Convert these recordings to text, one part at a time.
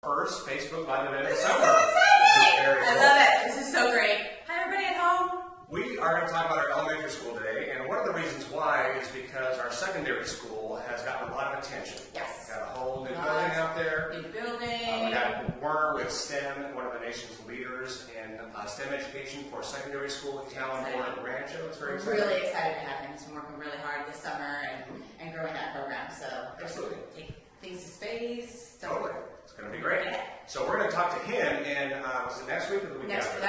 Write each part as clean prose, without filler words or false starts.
First Facebook Live event of the This is summer. so exciting! I love it. This is so great. Hi, everybody at home. We are going to talk about our elementary school today, and one of the reasons why is because our secondary school has gotten a lot of attention. Yes. We've got a whole new building out there. New building. We got Werner with STEM, one of the nation's leaders in STEM education for secondary school talent board at Rancho. It's very exciting. Really excited to have him. He's been working really hard this summer and growing that program. So Absolutely. Take things to space. Totally. It's going to be great. So we're going to talk to him in, was it next week or the week Next week.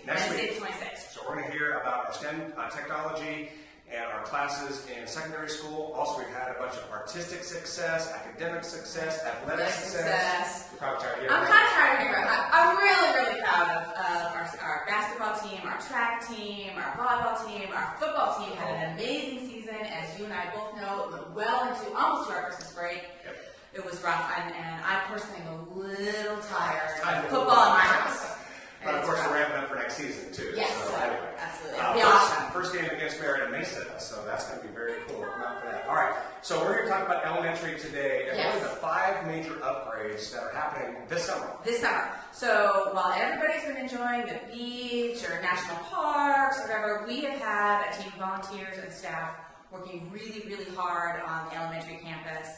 Wednesday, the 26th. So we're going to hear about our STEM technology and our classes in secondary school. Also, we've had a bunch of artistic success, academic success, athletic success. You're probably tired of hearing I'm kind of tired of hearing about that. I'm really proud of our basketball team, our track team, our volleyball team, our football team had an amazing season. As you and I both know, it went well into almost to our Christmas break. Yep. It was rough, and I personally am a little tired of football in my house. But of course, we're ramping up for next season, too. Yes, so, anyway. absolutely. It'll be awesome. First game against Merritt and Mesa, so that's going to be very cool. Come out for that. All right, so we're here to talk about elementary today, and really the 5 major upgrades that are happening this summer. This summer. So while everybody's been enjoying the beach or national parks, or whatever, we have had a team of volunteers and staff working really hard on the elementary campus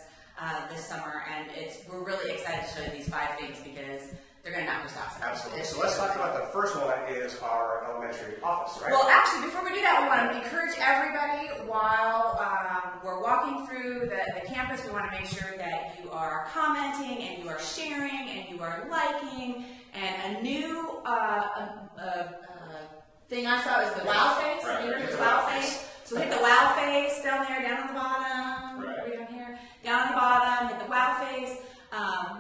this summer, and we're really excited to show you these 5 things because they're going to knock your socks off. Absolutely. So let's talk about the first one is our elementary office, right? Well, actually, before we do that, we want to encourage everybody while we're walking through the campus. We want to make sure that you are commenting and you are sharing and you are liking. And a new thing I saw is the wow face. Right. Hit the wow face. So hit the wow face down there, down on the bottom. Right. Way down here. Down on the bottom, hit the wow face.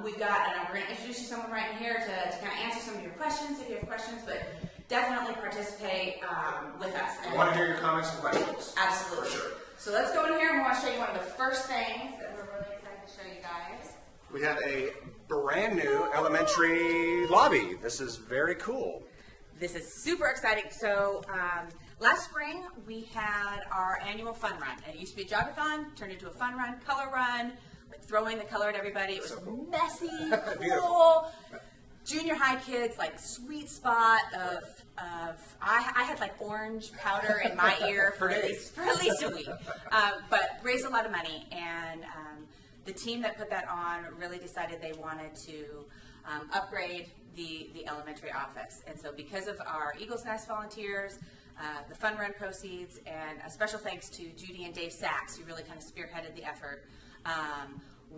We've got, and we're going to introduce you to someone right in here to kind of answer some of your questions if you have questions, but definitely participate with us. I want to hear your comments and questions. Absolutely. For sure. So let's go in here and we want to show you one of the first things that we're really excited to show you guys. We have a brand new elementary lobby. This is very cool. This is super exciting. So last spring we had our annual fun run. And it used to be a jogathon, turned into a fun run, color run, like throwing the color at everybody. It was messy, cool. Junior high kids, like sweet spot of I had like orange powder in my ear for at least a week. But raised a lot of money, and the team that put that on really decided they wanted to upgrade the elementary office. And so because of our Eagles Nest volunteers, the fun run proceeds, and a special thanks to Judy and Dave Sachs, who really kind of spearheaded the effort,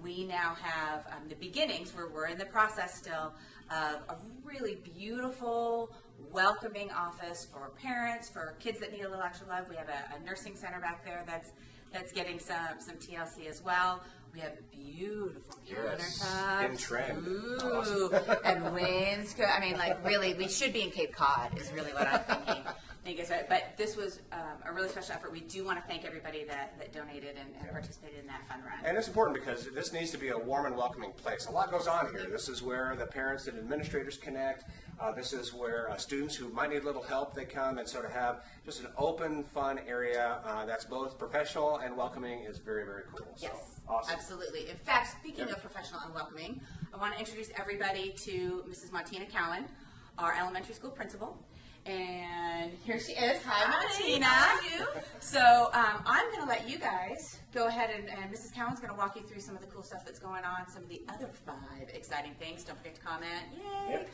we now have the beginnings, where we're in the process still, of a really beautiful, welcoming office for parents, for kids that need a little extra love. We have a nursing center back there that's getting some TLC as well. We have beautiful countertops. In trend. Ooh, Awesome. and wainscot. I mean, like really, we should be in Cape Cod is really what I'm thinking. I think it's right. But this was a really special effort. We do want to thank everybody that donated and participated in that fun run. And it's important because this needs to be a warm and welcoming place. A lot goes on here. This is where the parents and administrators connect. This is where students who might need a little help, they come and sort of have just an open, fun area that's both professional and welcoming is very cool. So, Yes, awesome. Absolutely. In fact, speaking of professional and welcoming, I want to introduce everybody to Mrs. Martina Cowan, our elementary school principal. And here she is. Hi, Martina. How are you? So I'm going to let you guys go ahead and Mrs. Cowan's going to walk you through some of the cool stuff that's going on, some of the other 5 exciting things. Don't forget to comment. Yay! Yep.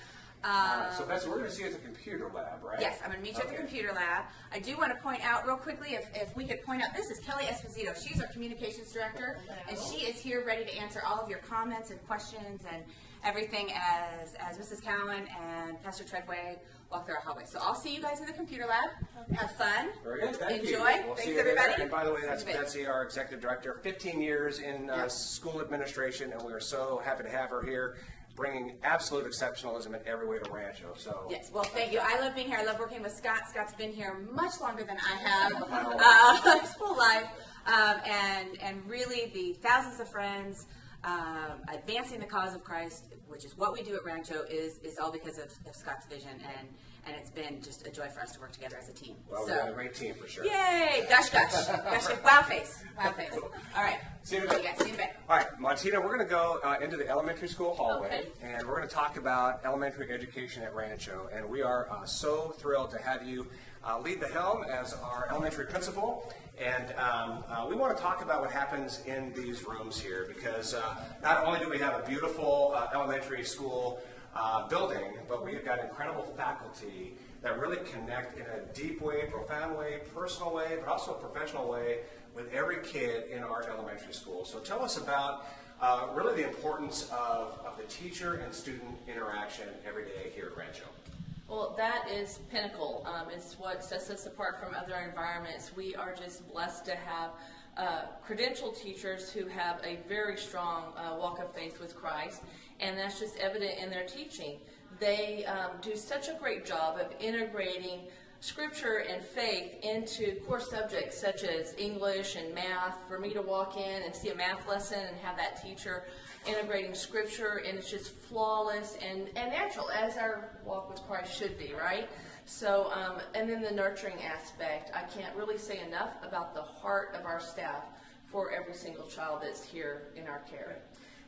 So Betsy, we're going to see you at the computer lab, right? Yes, I'm going to meet you at the computer lab. I do want to point out real quickly, if we could point out, this is Kelly Esposito. She's our communications director, and she is here ready to answer all of your comments and questions and everything as Mrs. Cowan and Pastor Treadway walk through our hallway. So I'll see you guys in the computer lab. Have fun. Very good. Thank Enjoy. you. We'll Thanks, see you everybody. There. And by the way, that's Betsy, our executive director, 15 years in school administration, and we are so happy to have her here, bringing absolute exceptionalism in every way to Rancho. So yes, well, thank you. I love being here. I love working with Scott. Scott's been here much longer than I have, his full life, and really the thousands of friends advancing the cause of Christ, which is what we do at Rancho, is all because of Scott's vision, and it's been just a joy for us to work together as a team. Well, we've got a great team for sure. Yay! Gush, gush. Gush, wow face. Wow face. All right. See you in a bit. See you in a bit. All right, Montina, we're going to go into the elementary school hallway, Okay. and we're going to talk about elementary education at Rancho. And we are so thrilled to have you lead the helm as our elementary principal. And we want to talk about what happens in these rooms here, because not only do we have a beautiful elementary school building, but we've got incredible faculty that really connect in a deep way, profound way, personal way, but also a professional way with every kid in our elementary school. So tell us about really the importance of the teacher and student interaction every day here at Rancho. Well, that is pinnacle. It's what sets us apart from other environments. We are just blessed to have credentialed teachers who have a very strong walk of faith with Christ, and that's just evident in their teaching. They do such a great job of integrating Scripture and faith into core subjects such as English and math. For me to walk in and see a math lesson and have that teacher integrating Scripture, and it's just flawless and natural, as our walk with Christ should be, right? So, and then the nurturing aspect. I can't really say enough about the heart of our staff for every single child that's here in our care.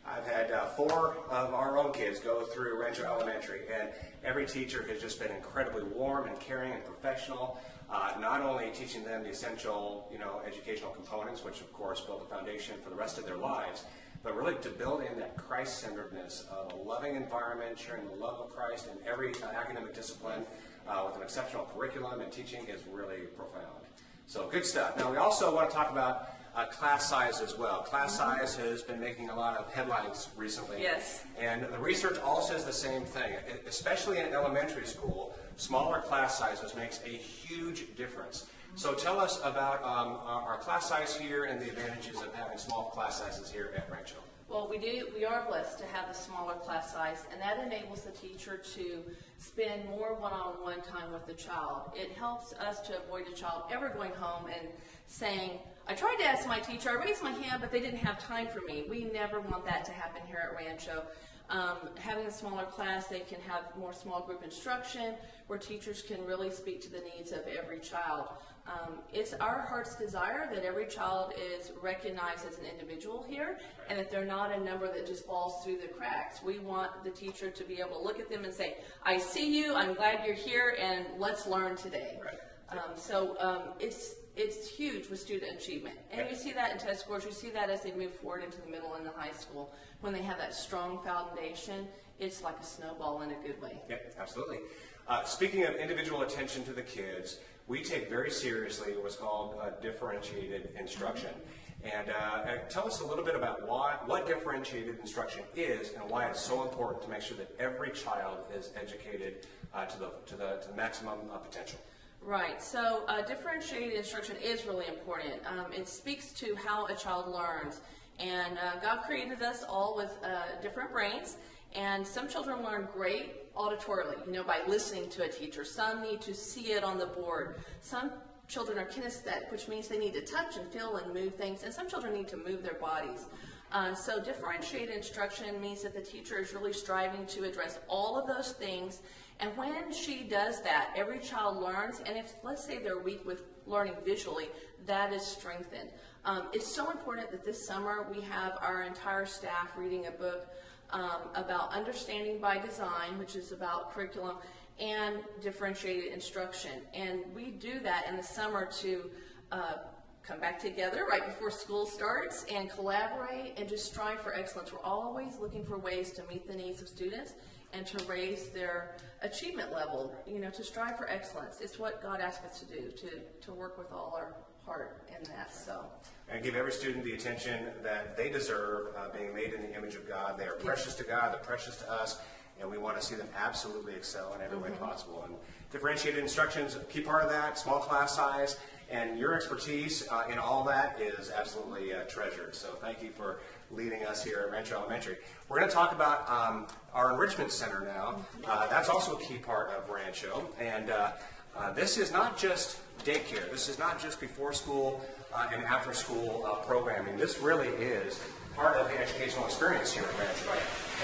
I've had 4 of our own kids go through Rancho Elementary, and every teacher has just been incredibly warm and caring and professional, not only teaching them the essential, educational components, which of course build the foundation for the rest of their lives, but really to build in that Christ-centeredness of a loving environment, sharing the love of Christ in every academic discipline with an exceptional curriculum and teaching is really profound. So good stuff. Now we also want to talk about class size as well. Class size has been making a lot of headlines recently. Yes. And the research all says the same thing. Especially in elementary school, smaller class sizes makes a huge difference. So tell us about our class size here and the advantages of having small class sizes here at Rancho. Well, we are blessed to have the smaller class size, and that enables the teacher to spend more one-on-one time with the child. It helps us to avoid a child ever going home and saying, I tried to ask my teacher, I raised my hand, but they didn't have time for me. We never want that to happen here at Rancho. Having a smaller class, they can have more small group instruction where teachers can really speak to the needs of every child. It's our heart's desire that every child is recognized as an individual here, and that they're not a number that just falls through the cracks. We want the teacher to be able to look at them and say, I see you, I'm glad you're here, and let's learn today. Right. It's huge with student achievement. And you see that in test scores. You see that as they move forward into the middle and the high school. When they have that strong foundation, it's like a snowball in a good way. Yeah, absolutely. Speaking of individual attention to the kids, we take very seriously what's called differentiated instruction. And tell us a little bit about what differentiated instruction is and why it's so important to make sure that every child is educated to the maximum potential. Right. So differentiated instruction is really important. It speaks to how a child learns. And God created us all with different brains. And some children learn great auditorily, by listening to a teacher. Some need to see it on the board. Some children are kinesthetic, which means they need to touch and feel and move things. And some children need to move their bodies. So differentiated instruction means that the teacher is really striving to address all of those things. And when she does that, every child learns. And if, let's say, they're weak with learning visually, that is strengthened. It's so important that this summer we have our entire staff reading a book about understanding by design, which is about curriculum, and differentiated instruction. And we do that in the summer to come back together right before school starts and collaborate and just strive for excellence. We're always looking for ways to meet the needs of students and to raise their achievement level, to strive for excellence. It's what God asked us to do, to work with all our heart in that. So. And give every student the attention that they deserve, being made in the image of God. They are precious to God, they're precious to us, and we want to see them absolutely excel in every way possible. And differentiated instruction's a key part of that, small class size, and your expertise in all that is absolutely treasured. So thank you for leading us here at Rancho Elementary. We're going to talk about our enrichment center now. That's also a key part of Rancho, and this is not just daycare. This is not just before school and after school programming. This really is part of the educational experience here at Rancho.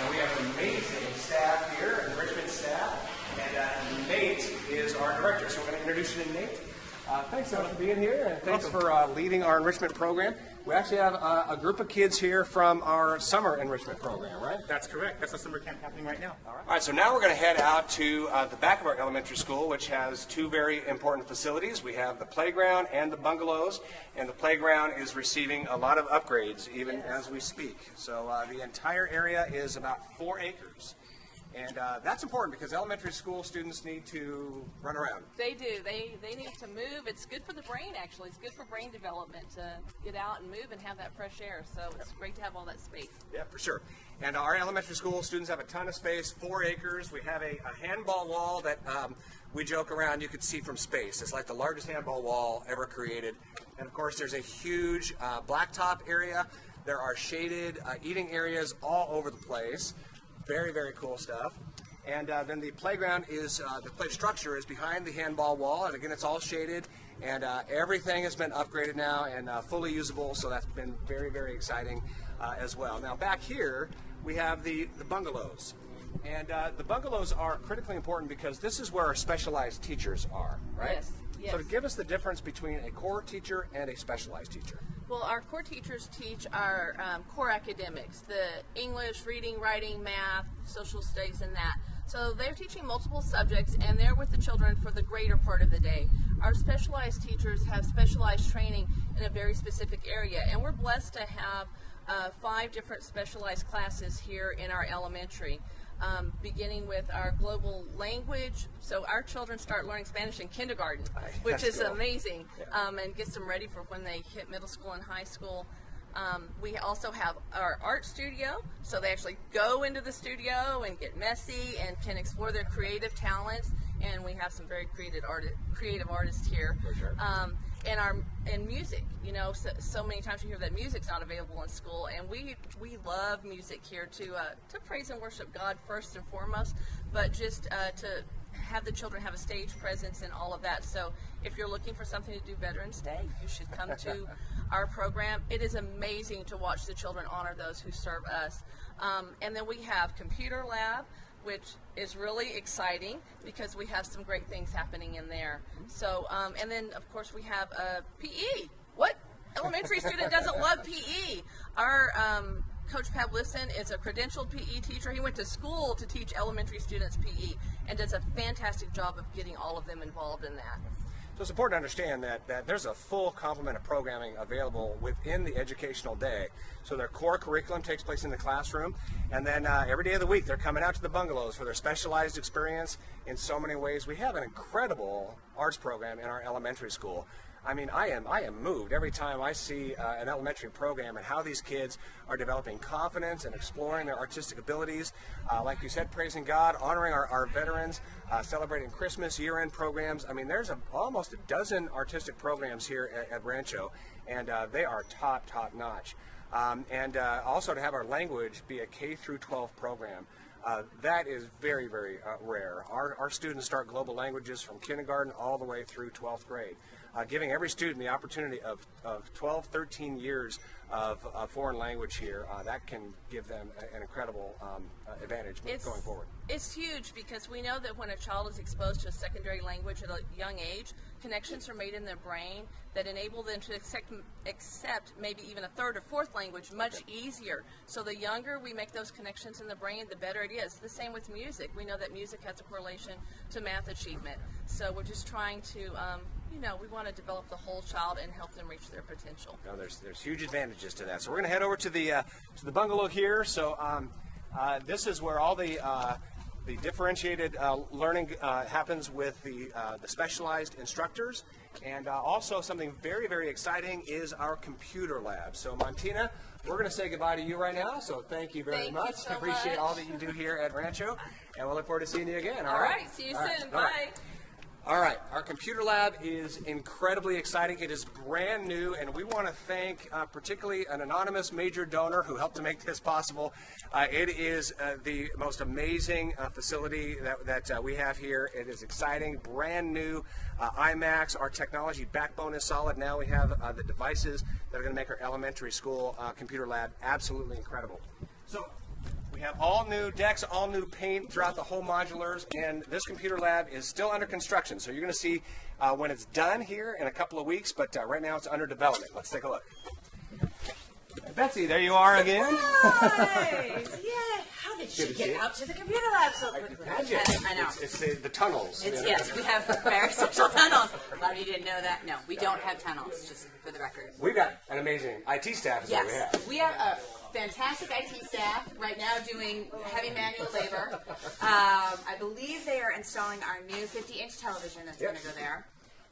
And we have an amazing staff here, enrichment staff, and Nate is our director. So we're going to introduce you to Nate. Thanks so much for being here, and thanks for leading our enrichment program. We actually have a group of kids here from our summer enrichment program, right? That's correct. That's a summer camp happening right now. All right, so now we're going to head out to the back of our elementary school, which has two very important facilities. We have the playground and the bungalows, and the playground is receiving a lot of upgrades even as we speak. So the entire area is about 4 acres. And that's important because elementary school students need to run around. They do. They need to move. It's good for the brain, actually. It's good for brain development to get out and move and have that fresh air. So it's great to have all that space. Yeah, for sure. And our elementary school students have a ton of space, 4 acres. We have a handball wall that we joke around you could see from space. It's like the largest handball wall ever created. And of course, there's a huge blacktop area. There are shaded eating areas all over the place. Very, very cool stuff. And then the playground is, the play structure is behind the handball wall, and again, it's all shaded, and everything has been upgraded now and fully usable, so that's been very, very exciting as well. Now, back here, we have the bungalows. And the bungalows are critically important because this is where our specialized teachers are, right? Yes, yes. So to give us the difference between a core teacher and a specialized teacher. Well, our core teachers teach our core academics, the English, reading, writing, math, social studies, and that. So they're teaching multiple subjects, and they're with the children for the greater part of the day. Our specialized teachers have specialized training in a very specific area, and we're blessed to have 5 different specialized classes here in our elementary. Beginning with our global language. So our children start learning Spanish in kindergarten, which is amazing, and gets them ready for when they hit middle school and high school. We also have our art studio, so they actually go into the studio and get messy and can explore their creative talents. And we have some very creative artists here. For sure. And music, you know, so many times you hear that music's not available in school, and we love music here to praise and worship God first and foremost, but just to have the children have a stage presence and all of that. So if you're looking for something to do Veterans Day, you should come to our program. It is amazing to watch the children honor those who serve us. And then we have computer lab, which is really exciting because we have some great things happening in there. So, and then of course we have PE. What elementary student doesn't love PE? Our Coach Pavlison is a credentialed PE teacher. He went to school to teach elementary students PE and does a fantastic job of getting all of them involved in that. So it's important to understand that there's a full complement of programming available within the educational day. So their core curriculum takes place in the classroom, and then every day of the week they're coming out to the bungalows for their specialized experience in so many ways. We have an incredible arts program in our elementary school. I mean, I am moved every time I see an elementary program and how these kids are developing confidence and exploring their artistic abilities. Like you said, praising God, honoring our veterans, celebrating Christmas, year-end programs. I mean, there's almost a dozen artistic programs here at Rancho, and they are top notch. And also to have our language be a K through 12 program. That is very, very rare. Our students start global languages from kindergarten all the way through 12th grade, giving every student the opportunity of 12, 13 years of foreign language here. That can give them an incredible advantage going forward. It's huge because we know that when a child is exposed to a secondary language at a young age, connections are made in their brain that enable them to accept maybe even a third or fourth language much easier. So the younger we make those connections in the brain, the better it is. The same with music. We know that music has a correlation to math achievement. So we're just trying to, you know, we want to develop the whole child and help them reach their potential. Now, there's huge advantages to that. So we're going to head over to the bungalow here. So this is where all the differentiated learning happens with the specialized instructors, and also something very, very exciting is our computer lab. So Montina, we're going to say goodbye to you right now, so thank you very much. You so Appreciate much. all that you do here at Rancho, and we'll look forward to seeing you again. All right, see you soon. Bye. All right, our computer lab is incredibly exciting. It is brand new, and we want to thank particularly an anonymous major donor who helped to make this possible. It is the most amazing facility that we have here. It is exciting, brand new iMacs. Our technology backbone is solid. Now we have the devices that are going to make our elementary school computer lab absolutely incredible. So, we have all new decks, all new paint throughout the whole modulars, and this computer lab is still under construction. So you're going to see when it's done here in a couple of weeks, but right now it's under development. Let's take a look. Betsy, there you are again. Nice! Yay! How did she get out to the computer lab so quickly? Magic. I know. It's the tunnels. Yes, we have very special tunnels. A lot of you didn't know that. No, we don't have tunnels, just for the record. We've got an amazing IT staff is what we have. Yes, we have a fantastic IT staff right now doing heavy manual labor. I believe they are installing our new 50-inch television that's going to go there.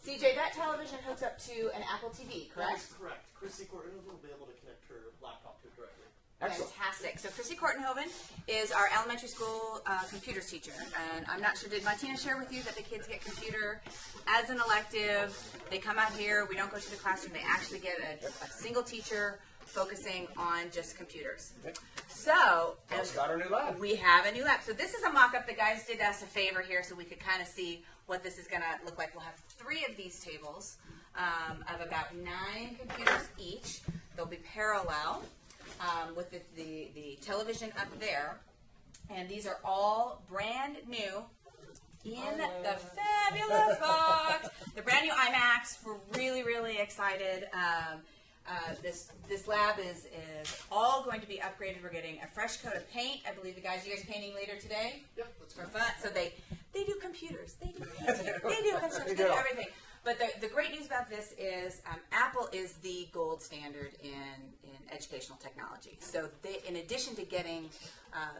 CJ, that television hooks up to an Apple TV, correct? That's correct. Chrissy Cordovan will be able to connect her laptop to it directly. Excellent. Fantastic. So Chrissy Kortenhoven is our elementary school computers teacher. And I'm not sure, did Martina share with you that the kids get computer as an elective? They come out here, we don't go to the classroom, they actually get a single teacher focusing on just computers. So, Got our new lab. we have a new lab. So this is a mock-up. The guys did us a favor here so we could kind of see what this is going to look like. We'll have 3 of these tables of about 9 computers each. They'll be parallel with the television up there. And these are all brand new in the fabulous box. The brand new iMacs. We're really, really excited. This lab is all going to be upgraded. We're getting a fresh coat of paint. I believe you guys painting later today? Yep, that's For fun. So they do computers, they do painting, they do construction, they do everything. But the great news about this is Apple is the gold standard in educational technology. So they, in addition to getting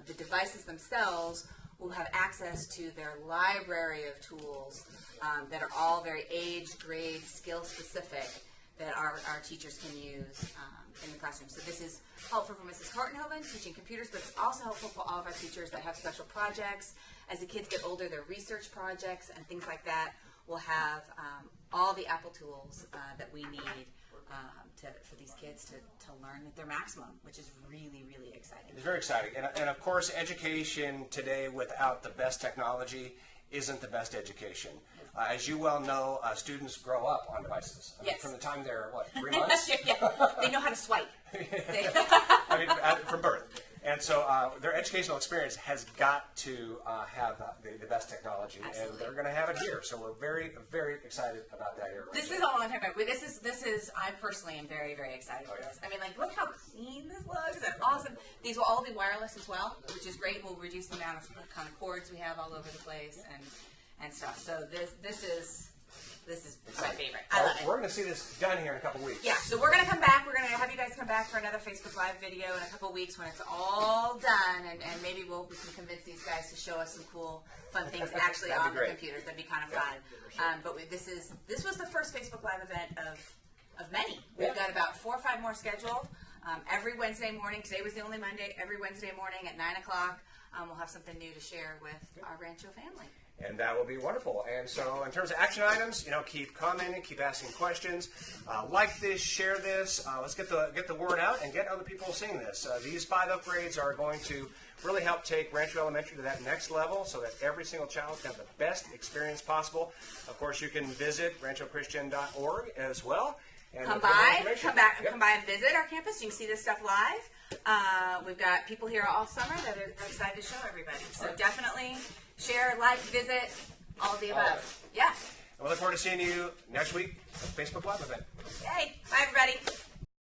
the devices themselves, will have access to their library of tools that are all very age, grade, skill specific that our teachers can use in the classroom. So this is helpful for Mrs. Kortenhoven teaching computers, but it's also helpful for all of our teachers that have special projects. As the kids get older, their research projects and things like that will have all the Apple tools that we need for these kids to learn at their maximum, which is really, really exciting. It's very exciting. And of course, education today without the best technology isn't the best education. As you well know, students grow up on devices. I mean, Yes. from the time they're, 3 months? Yeah, they know how to swipe. I mean, from birth. And so their educational experience has got to have the best technology, Absolutely. and they're going to have it here. So we're very, very excited about that here. This is a long time ago. This is. I personally am very, very excited for this. I mean, like, look how clean this looks and awesome. These will all be wireless as well, which is great. We'll reduce the amount of kind of cords we have all over the place and stuff. So this is my favorite. I love it. We're going to see this done here in a couple weeks. Yeah, so we're going to come back. We're going to have you guys come back for another Facebook Live video in a couple weeks when it's all done, and maybe we can convince these guys to show us some cool, fun things actually That'd be on the great. computers. That'd be kind of fun. But this was the first Facebook Live event of many. We've got about 4 or 5 more scheduled every Wednesday morning. Today was the only Monday. Every Wednesday morning at 9 o'clock, we'll have something new to share with our Rancho family. And that will be wonderful. And so in terms of action items, keep commenting, keep asking questions. Like this, share this. Let's get the word out and get other people seeing this. These 5 upgrades are going to really help take Rancho Elementary to that next level so that every single child can have the best experience possible. Of course, you can visit ranchochristian.org as well. And Come get more by, information. come by and visit our campus. You can see this stuff live. We've got people here all summer that are excited to show everybody. So definitely share, like, visit, all of the above. Yeah. And we look forward to seeing you next week at the Facebook Live event. Yay. Bye, everybody.